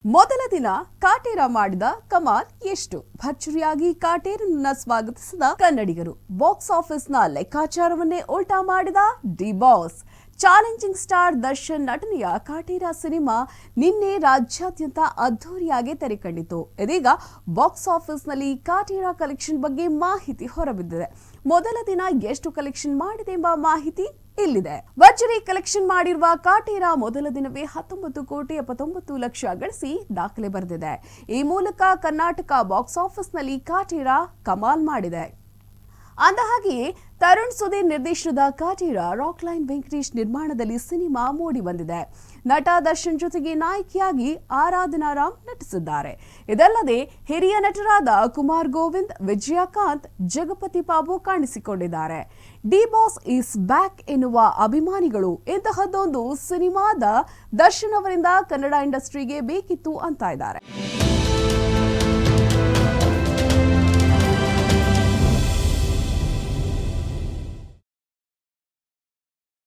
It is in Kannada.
ಮೊದಲ ದಿನ ಕಾಟೇರ ಮಾಡಿದ ಕಮಾಲ್ ಎಷ್ಟು ಭರ್ಜರಿಯಾಗಿ ಕಾಟೇರನನ್ನ ಸ್ವಾಗತಿಸಿದ ಕನ್ನಡಿಗರು. ಬಾಕ್ಸ್ ಆಫೀಸ್ನ ಲೆಕ್ಕಾಚಾರವನ್ನೇ ಉಲ್ಟಾ ಮಾಡಿದ D boss. Challenging star Darshan ನಟನೆಯ ಕಾಟೇರ ಸಿನಿಮಾ ನಿನ್ನೆ ರಾಜ್ಯಾದ್ಯಂತ ಅದ್ಧೂರಿಯಾಗಿ ತೆರೆಕಂಡಿತು. ಇದೀಗ ಬಾಕ್ಸ್ ಆಫೀಸ್ನಲ್ಲಿ ಕಾಟೇರ ಕಲೆಕ್ಷನ್ ಬಗ್ಗೆ ಮಾಹಿತಿ ಹೊರಬಿದ್ದಿದೆ. ಮೊದಲ ದಿನ ಎಷ್ಟು ಕಲೆಕ್ಷನ್ ಮಾಡಿದೆ ಎಂಬ ಮಾಹಿತಿ ಇಲ್ಲಿದೆ. ಭರ್ಜರಿ ಕಲೆಕ್ಷನ್ ಮಾಡಿರುವ ಕಾಟೇರ ಮೊದಲ ದಿನವೇ 19,79,00,000 ಗಳಿಸಿ ದಾಖಲೆ ಬರೆದಿದೆ. ಈ ಮೂಲಕ ಕರ್ನಾಟಕ ಬಾಕ್ಸ್ ಆಫೀಸ್ನಲ್ಲಿ ಕಾಟೇರ ಕಮಾಲ್ ಮಾಡಿದೆ. ಅಂದಹಾಗೆಯೇ ತರುಣ್ ಸುಧೀರ್ ನಿರ್ದೇಶನದ ಕಾಟೇರ ರಾಕ್ಲೈನ್ ವೆಂಕಟೇಶ್ ನಿರ್ಮಾಣದಲ್ಲಿ ಸಿನಿಮಾ ಮೂಡಿ ಬಂದಿದೆ. ನಟ ದರ್ಶನ್ ಜೊತೆಗೆ ನಾಯಕಿಯಾಗಿ ಆರಾಧನಾ ರಾಮ್ ನಟಿಸಿದ್ದಾರೆ. ಇದಲ್ಲದೆ ಹಿರಿಯ ನಟರಾದ ಕುಮಾರ್ ಗೋವಿಂದ್, ವಿಜಯಕಾಂತ್, ಜಗಪತಿ ಬಾಬು ಕಾಣಿಸಿಕೊಂಡಿದ್ದಾರೆ. ಡಿ ಬಾಸ್ ಈಸ್ ಬ್ಯಾಕ್ ಎನ್ನುವ ಅಭಿಮಾನಿಗಳು ಇಂತಹದ್ದೊಂದು ಸಿನಿಮಾದ ದರ್ಶನ್ ಅವರಿಂದ ಕನ್ನಡ ಇಂಡಸ್ಟ್ರಿಗೆ ಬೇಕಿತ್ತು ಅಂತ ಇದ್ದಾರೆ.